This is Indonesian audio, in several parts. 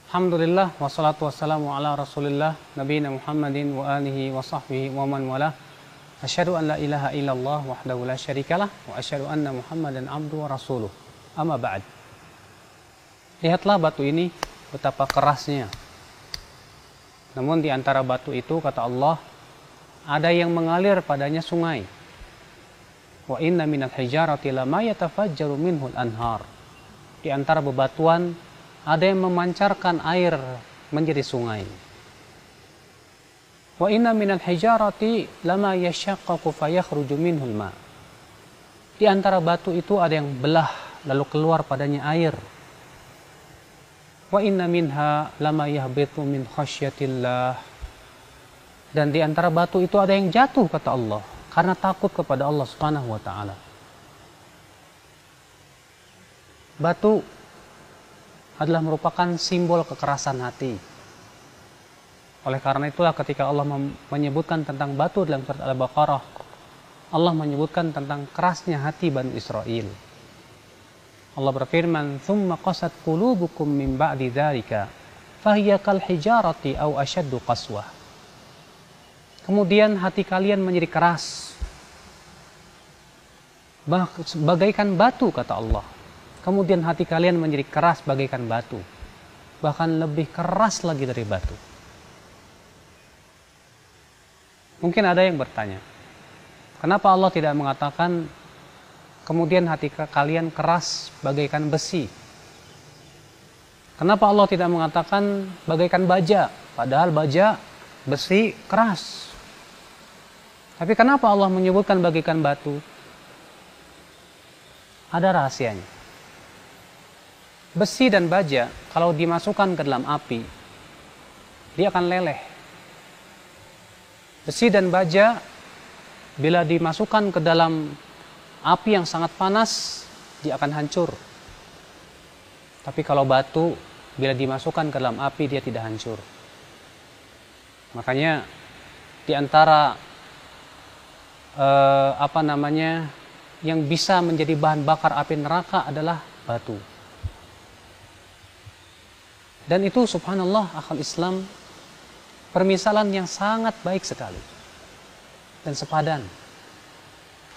Alhamdulillah wassalatu wassalamu ala Rasulillah nabiyina Muhammadin wa alihi wa sahbihi wa man walah. Asyhadu an la ilaha illallah wahdahu la syarikalah wa asyhadu anna Muhammadan abduhu wa rasuluh. Amma ba'd. Lihatlah batu ini betapa kerasnya. Namun di antara batu itu kata Allah ada yang mengalir padanya sungai. Wa inna minal hijarati lama yatafajjaru minhul anhar. Di antara bebatuan ada yang memancarkan air menjadi sungai. Wa inna minal hijarati lama yashaqqaqu fayakhruju minhul ma. Di antara batu itu ada yang belah lalu keluar padanya air. Wa inna minha lama yahbitu min khasyatillah. Dan di antara batu itu ada yang jatuh kata Allah karena takut kepada Allah Subhanahu wa taala. Batu adalah merupakan simbol kekerasan hati. Oleh karena itulah ketika Allah menyebutkan tentang batu dalam surat Al-Baqarah, Allah menyebutkan tentang kerasnya hati Bani Israel. Allah berfirman, "Tsumma qasat qulubukum min ba'di dzalika, fahiya kal hijarati aw ashaddu qaswah." Kemudian hati kalian menjadi keras, bagaikan batu kata Allah. Kemudian hati kalian menjadi keras bagaikan batu, bahkan lebih keras lagi dari batu. Mungkin ada yang bertanya, kenapa Allah tidak mengatakan kemudian hati kalian keras bagaikan besi? Kenapa Allah tidak mengatakan bagaikan baja, padahal baja, besi, keras? Tapi kenapa Allah menyebutkan bagaikan batu? Ada rahasianya. Besi dan baja kalau dimasukkan ke dalam api, dia akan leleh. Besi dan baja bila dimasukkan ke dalam api yang sangat panas, dia akan hancur. Tapi kalau batu bila dimasukkan ke dalam api, dia tidak hancur. Makanya di antara yang bisa menjadi bahan bakar api neraka adalah batu. Dan itu subhanallah akhal Islam, permisalan yang sangat baik sekali dan sepadan.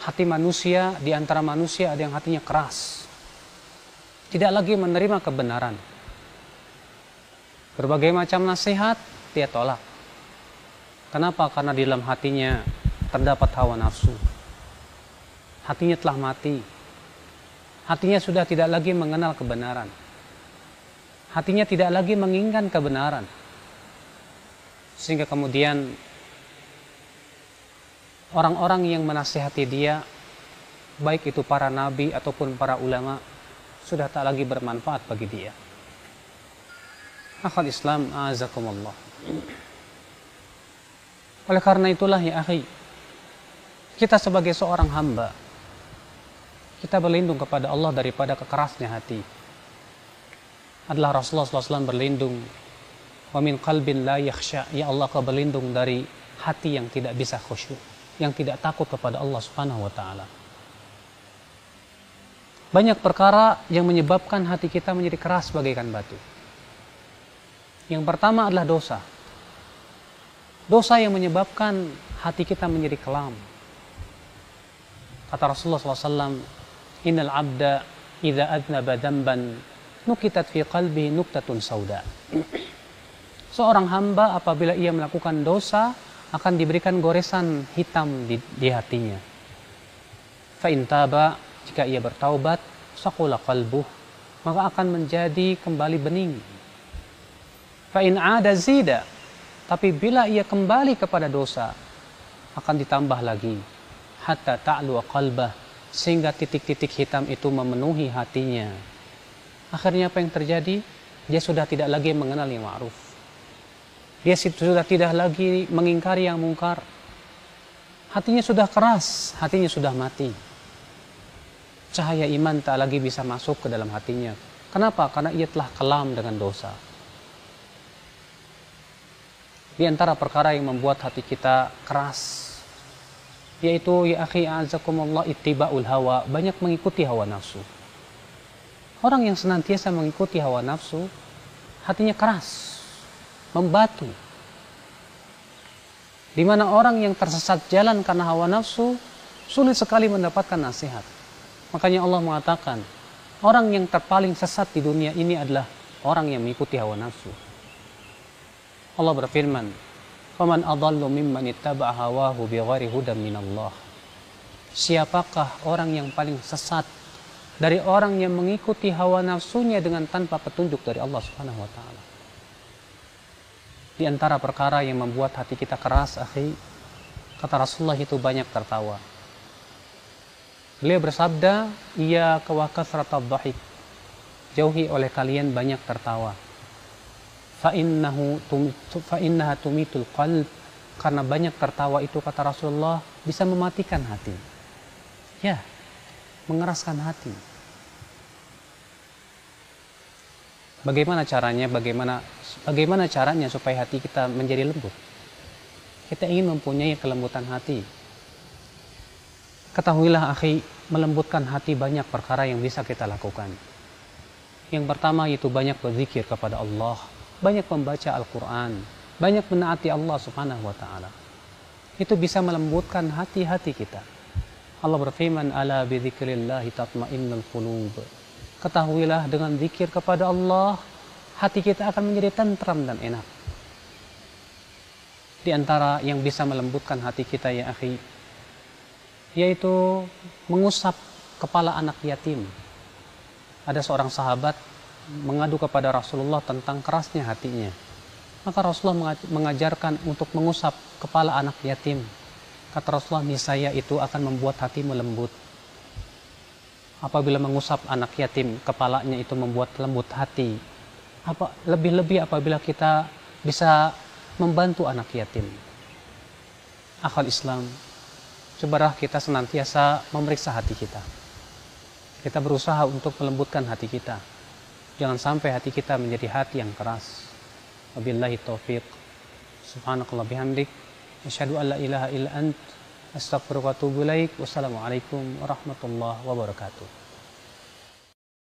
Hati manusia, di antara manusia ada yang hatinya keras, tidak lagi menerima kebenaran. Berbagai macam nasihat dia tolak. Kenapa? Karena di dalam hatinya terdapat hawa nafsu. Hatinya telah mati. Hatinya sudah tidak lagi mengenal kebenaran. Hatinya tidak lagi menginginkan kebenaran. Sehingga kemudian orang-orang yang menasihati dia, baik itu para nabi ataupun para ulama, sudah tak lagi bermanfaat bagi dia. Akhal Islam, a'azakumullah. Oleh karena itulah ya akhi, kita sebagai seorang hamba, kita berlindung kepada Allah daripada kekerasnya hati. Adalah Rasulullah SAW berlindung, wa min qalbin la yakhsha, ya Allah kau berlindung dari hati yang tidak bisa khusyuk, yang tidak takut kepada Allah Subhanahu wa taala. Banyak perkara yang menyebabkan hati kita menjadi keras bagaikan batu. Yang pertama adalah dosa. Dosa yang menyebabkan hati kita menjadi kelam. Kata Rasulullah SAW, innal abda idza adnaba dzamban nukitat fi qalbi nuktatun sauda. Seorang hamba apabila ia melakukan dosa akan diberikan goresan hitam di hatinya. Fa in taba, jika ia bertaubat, saqula qalbuh, maka akan menjadi kembali bening. Fa in ada zida, tapi bila ia kembali kepada dosa akan ditambah lagi. Hatta ta'lu qalbah, sehingga titik-titik hitam itu memenuhi hatinya. Akhirnya apa yang terjadi? Dia sudah tidak lagi mengenal yang ma'ruf. Dia sudah tidak lagi mengingkari yang mungkar. Hatinya sudah keras, hatinya sudah mati. Cahaya iman tak lagi bisa masuk ke dalam hatinya. Kenapa? Karena ia telah kelam dengan dosa. Di antara perkara yang membuat hati kita keras, yaitu ya akhi a'azakumullah ittiba'ul hawa, banyak mengikuti hawa nafsu. Orang yang senantiasa mengikuti hawa nafsu hatinya keras, membatu. Di mana orang yang tersesat jalan karena hawa nafsu, sulit sekali mendapatkan nasihat. Makanya Allah mengatakan, orang yang terpaling sesat di dunia ini adalah orang yang mengikuti hawa nafsu. Allah berfirman, "Faman adallu mimman ittaba'a hawahu bighairi hudan minallah." Siapakah orang yang paling sesat dari orang yang mengikuti hawa nafsunya dengan tanpa petunjuk dari Allah Subhanahu wa taala? Di antara perkara yang membuat hati kita keras, akhi, kata Rasulullah itu banyak tertawa. Beliau bersabda, "Iyyaka wa kasratad dhahik." Jauhi oleh kalian banyak tertawa. Fa innaha tumitul qalb. Karena banyak tertawa itu, kata Rasulullah, bisa mematikan hati. Ya, mengeraskan hati. Bagaimana caranya? Bagaimana caranya supaya hati kita menjadi lembut? Kita ingin mempunyai kelembutan hati. Ketahuilah, akhi, melembutkan hati banyak perkara yang bisa kita lakukan. Yang pertama itu banyak berzikir kepada Allah, banyak membaca Al-Quran, banyak menaati Allah Subhanahu wa taala. Itu bisa melembutkan hati-hati kita. Allah berfirman, "Ala bi dzikrillahi tatma'innul qulub." Ketahuilah, dengan zikir kepada Allah, hati kita akan menjadi tentram dan enak. Di antara yang bisa melembutkan hati kita, ya akhi, yaitu mengusap kepala anak yatim. Ada seorang sahabat mengadu kepada Rasulullah tentang kerasnya hatinya. Maka Rasulullah mengajarkan untuk mengusap kepala anak yatim. Kata Rasulullah, niscaya itu akan membuat hatimu lembut. Apabila mengusap anak yatim, kepalanya itu membuat lembut hati. Lebih-lebih apabila kita bisa membantu anak yatim. Akhwal Islam, cobalah kita senantiasa memeriksa hati kita. Kita berusaha untuk melembutkan hati kita. Jangan sampai hati kita menjadi hati yang keras. Wabillahi taufiq. Subhanakallah bihamdik. Asyhadu an la ilaha illa ant. Astaghfiruka wa atubu ilaik. Wassalamualaikum warahmatullahi wabarakatuh.